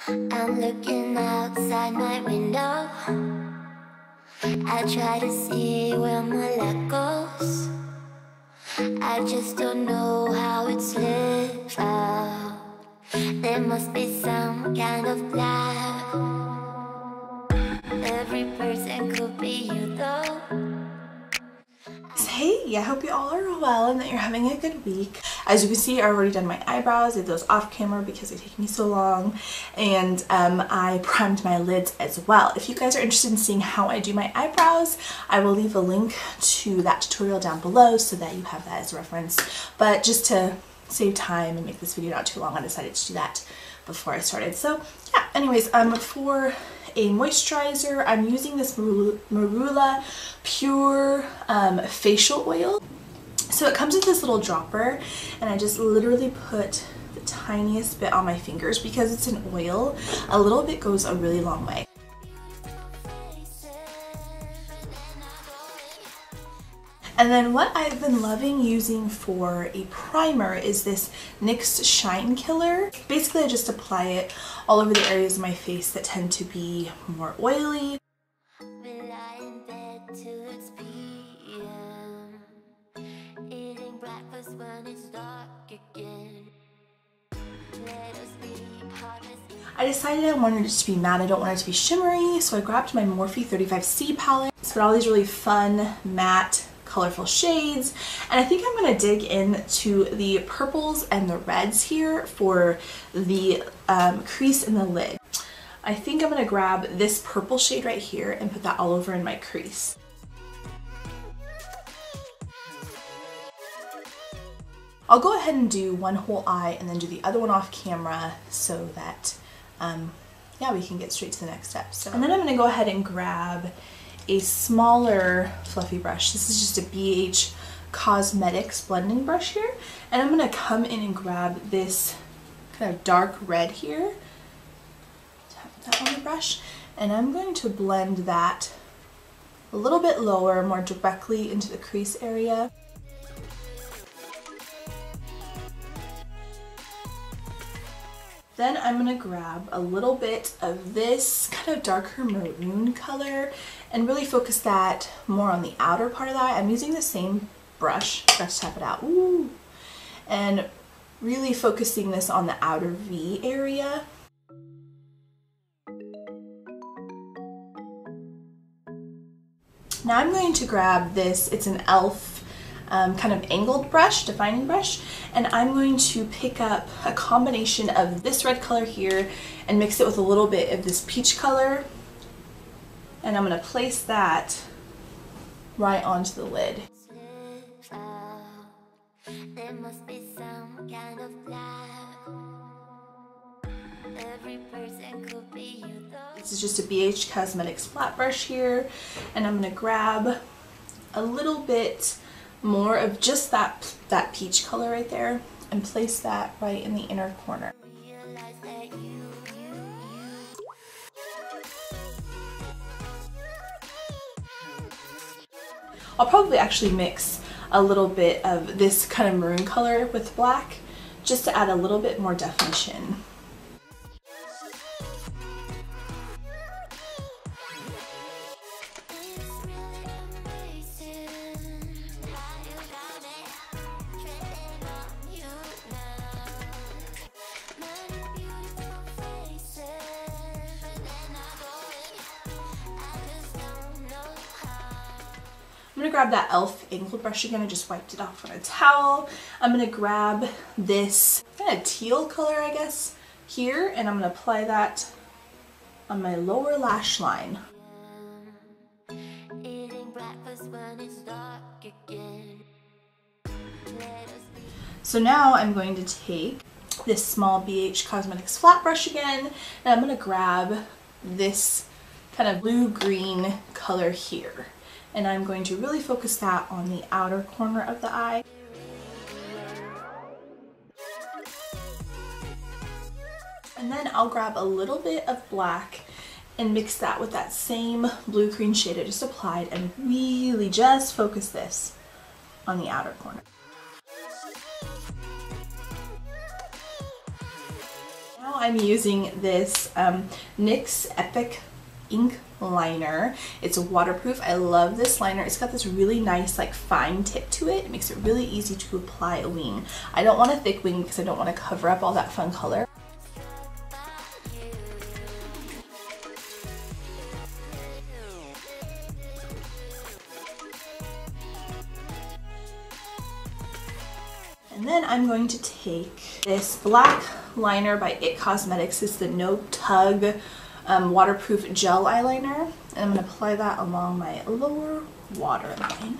I'm looking outside my window. I try to see where my luck goes. I just don't know how it's lived out. There must be some kind of plan. Every person could be you though. Hey, I hope you all are well and that you're having a good week. As you can see, I've already done my eyebrows. I did those off camera because they take me so long. And I primed my lids as well. If you guys are interested in seeing how I do my eyebrows, I will leave a link to that tutorial down below so that you have that as a reference. But just to save time and make this video not too long, I decided to do that before I started. So yeah, anyways, for a moisturizer, I'm using this Marula Pure facial oil. So it comes with this little dropper, and I just literally put the tiniest bit on my fingers. Because it's an oil, a little bit goes a really long way. And then what I've been loving using for a primer is this NYX Shine Killer. Basically, I just apply it all over the areas of my face that tend to be more oily. I decided I wanted it to be matte, I don't want it to be shimmery, so I grabbed my Morphe 35C palette. It's got all these really fun, matte, colorful shades, and I think I'm going to dig into the purples and the reds here for the crease in the lid. I think I'm going to grab this purple shade right here and put that all over in my crease. I'll go ahead and do one whole eye and then do the other one off camera so that yeah, we can get straight to the next step. So, and then I'm going to go ahead and grab a smaller fluffy brush. This is just a BH Cosmetics blending brush here, and I'm going to come in and grab this kind of dark red here, tap that on the brush, and I'm going to blend that a little bit lower, more directly into the crease area. Then I'm going to grab a little bit of this kind of darker maroon color and really focus that more on the outer part of the eye. I'm using the same brush, forgot to tap it out, ooh, and really focusing this on the outer V area. Now I'm going to grab this, it's an e.l.f. Kind of angled brush, defining brush, and I'm going to pick up a combination of this red color here and mix it with a little bit of this peach color, and I'm going to place that right onto the lid. This is just a BH Cosmetics flat brush here, and I'm going to grab a little bit more of just that peach color right there and place that right in the inner corner. I'll probably actually mix a little bit of this kind of maroon color with black just to add a little bit more definition. I'm going to grab that e.l.f. angled brush again. I just wiped it off on a towel. I'm going to grab this kind of teal color, I guess, here, and I'm going to apply that on my lower lash line. So now I'm going to take this small BH Cosmetics flat brush again, and I'm going to grab this kind of blue-green color here. And I'm going to really focus that on the outer corner of the eye. And then I'll grab a little bit of black and mix that with that same blue-green shade I just applied and really just focus this on the outer corner. Now Now I'm using this NYX Epic Ink Liner. It's waterproof. I love this liner. It's got this really nice like fine tip to it. It makes it really easy to apply a wing. I don't want a thick wing because I don't want to cover up all that fun color. And then I'm going to take this black liner by IT Cosmetics. It's the No-Tug waterproof gel eyeliner, and I'm going to apply that along my lower waterline.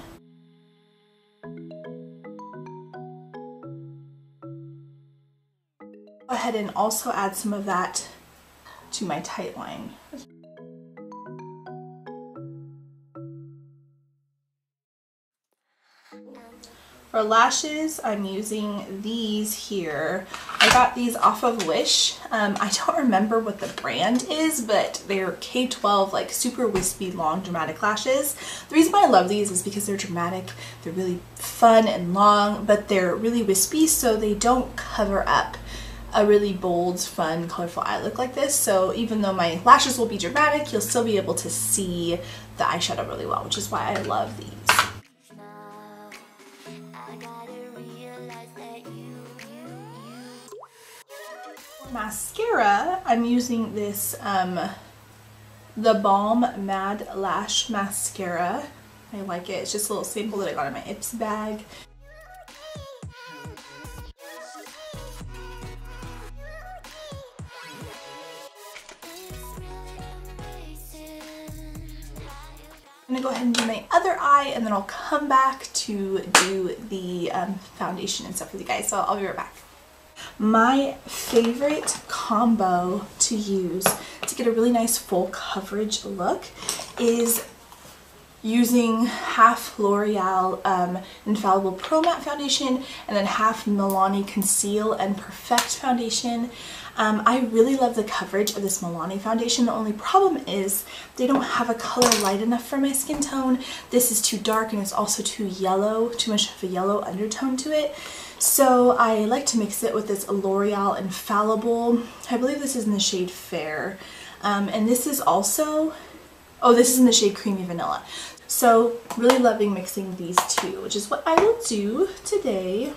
Go ahead and also add some of that to my tight line. For lashes, I'm using these here. I got these off of Wish. I don't remember what the brand is, but they're K12, like super wispy, long, dramatic lashes. The reason why I love these is because they're dramatic, they're really fun and long, but they're really wispy, so they don't cover up a really bold, fun, colorful eye look like this. So even though my lashes will be dramatic, you'll still be able to see the eyeshadow really well, which is why I love these. Mascara, I'm using this theBalm Mad Lash Mascara. I like it. It's just a little sample that I got in my Ips bag. I'm gonna go ahead and do my other eye, and then I'll come back to do the foundation and stuff with you guys. So I'll be right back. My favorite combo to use to get a really nice full coverage look is using half L'Oreal Infallible Pro Matte Foundation and then half Milani Conceal and Perfect Foundation. I really love the coverage of this Milani foundation. The only problem is they don't have a color light enough for my skin tone. This is too dark and it's also too yellow, too much of a yellow undertone to it. So I like to mix it with this L'Oreal Infallible. I believe this is in the shade Fair. And this is also, oh, this is in the shade Creamy Vanilla. So really loving mixing these two, which is what I will do today.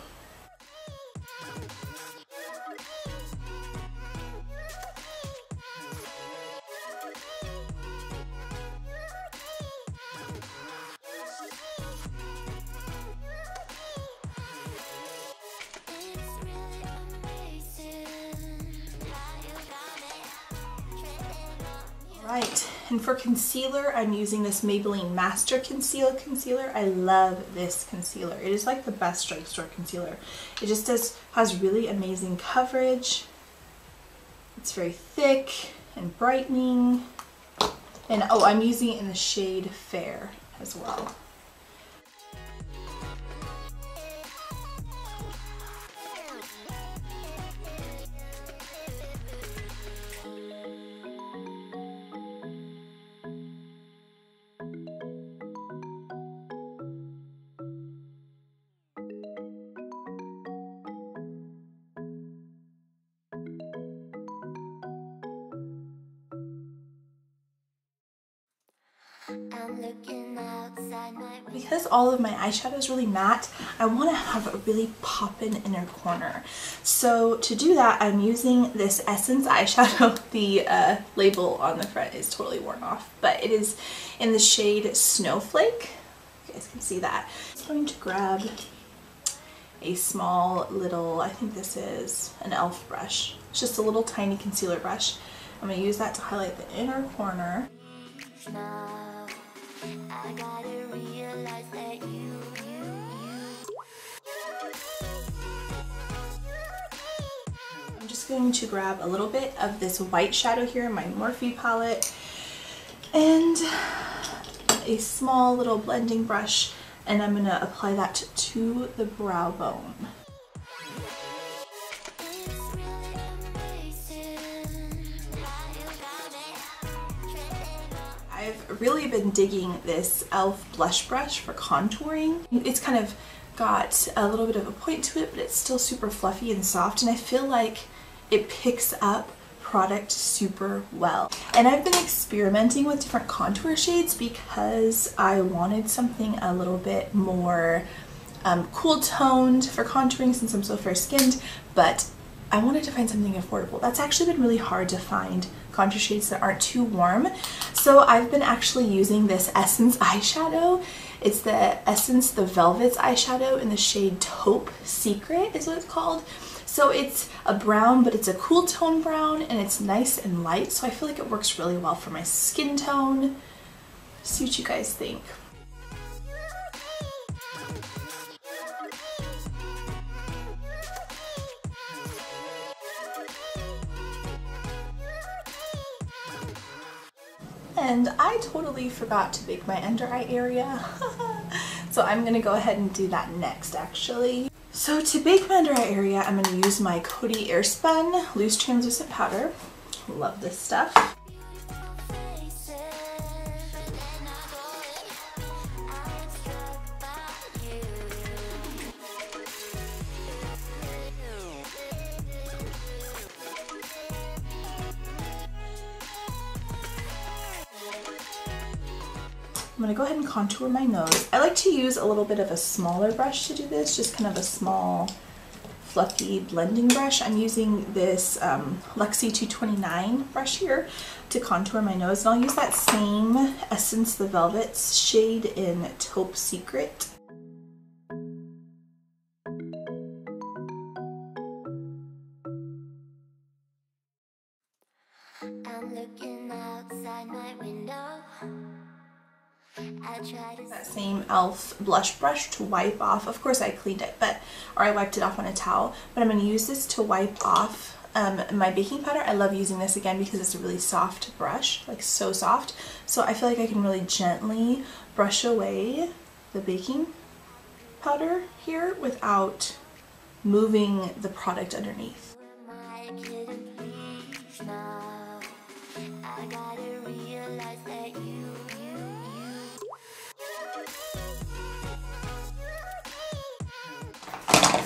Right, and for concealer, I'm using this Maybelline Master Concealer. I love this concealer. It is like the best drugstore concealer. It just has really amazing coverage. It's very thick and brightening. And oh, I'm using it in the shade Fair as well. Because all of my eyeshadow is really matte, I want to have a really poppin' inner corner. So to do that, I'm using this Essence eyeshadow. The label on the front is totally worn off, but it is in the shade Snowflake. You guys can see that. I'm going to grab a small little, I think this is an e.l.f. brush. It's just a little tiny concealer brush. I'm going to use that to highlight the inner corner. I gotta realize that I'm just going to grab a little bit of this white shadow here in my Morphe palette and a small little blending brush, and I'm going to apply that to the brow bone. I've really been digging this e.l.f. blush brush for contouring. It's kind of got a little bit of a point to it, but it's still super fluffy and soft, and I feel like it picks up product super well. And I've been experimenting with different contour shades because I wanted something a little bit more cool toned for contouring since I'm so fair skinned, but I wanted to find something affordable. That's actually been really hard to find contour shades that aren't too warm. So I've been actually using this Essence eyeshadow. It's the Essence The Velvet's eyeshadow in the shade Taupe Secret is what it's called. So it's a brown, but it's a cool tone brown and it's nice and light. So I feel like it works really well for my skin tone. See what you guys think. And I totally forgot to bake my under eye area. So I'm gonna go ahead and do that next actually. So to bake my under eye area, I'm gonna use my Coty Airspun Loose Translucent Powder. Love this stuff. I'm going to go ahead and contour my nose. I like to use a little bit of a smaller brush to do this, just kind of a small fluffy blending brush. I'm using this Luxie 229 brush here to contour my nose, and I'll use that same Essence The Velvet's shade in Taupe Secret. I'm looking outside my window. That same e.l.f. blush brush to wipe off. Of course I cleaned it, or I wiped it off on a towel, but I'm going to use this to wipe off my baking powder. I love using this again because it's a really soft brush, like so soft. So I feel like I can really gently brush away the baking powder here without moving the product underneath.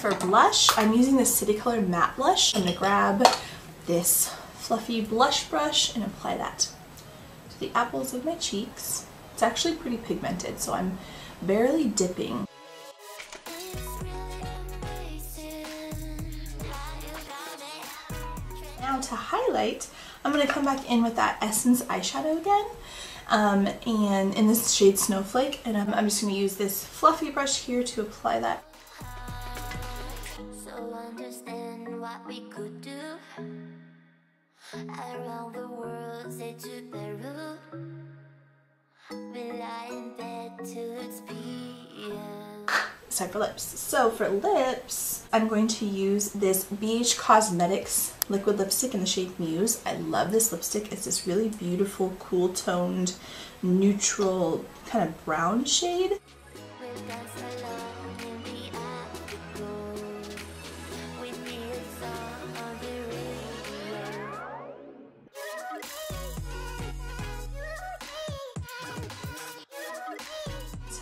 For blush, I'm using the City Color Matte Blush. I'm going to grab this fluffy blush brush and apply that to the apples of my cheeks. It's actually pretty pigmented, so I'm barely dipping. Now to highlight, I'm going to come back in with that Essence eyeshadow again. And in this shade Snowflake, and I'm just going to use this fluffy brush here to apply that. Understand what we could do around the world, say to Peru. We lie in bed till it's PM. It's time for lips. So for lips, I'm going to use this Beige Cosmetics liquid lipstick in the shade Muse. I love this lipstick. It's this really beautiful, cool toned, neutral kind of brown shade.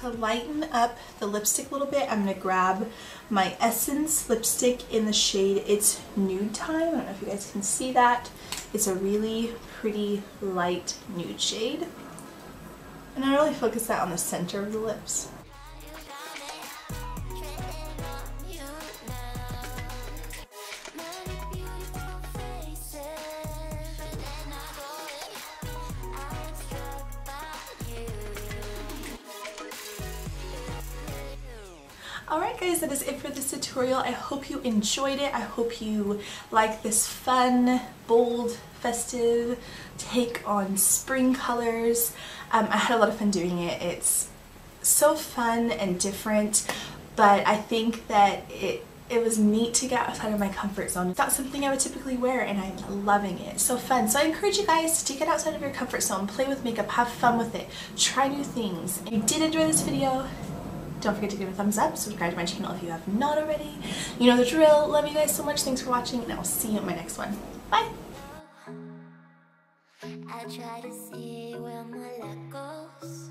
To lighten up the lipstick a little bit, I'm going to grab my Essence lipstick in the shade It's Nude Time. I don't know if you guys can see that. It's a really pretty light nude shade. And I really focus that on the center of the lips. Alright guys, that is it for this tutorial. I hope you enjoyed it. I hope you like this fun, bold, festive take on spring colors. I had a lot of fun doing it. It's so fun and different, but I think that it was neat to get outside of my comfort zone. It's not something I would typically wear, and I'm loving it. It's so fun. So I encourage you guys to get outside of your comfort zone, play with makeup, have fun with it, try new things. If you did enjoy this video, don't forget to give it a thumbs up, subscribe to my channel if you have not already. You know the drill. Love you guys so much. Thanks for watching, and I will see you in my next one. Bye! I try to see where my luck goes.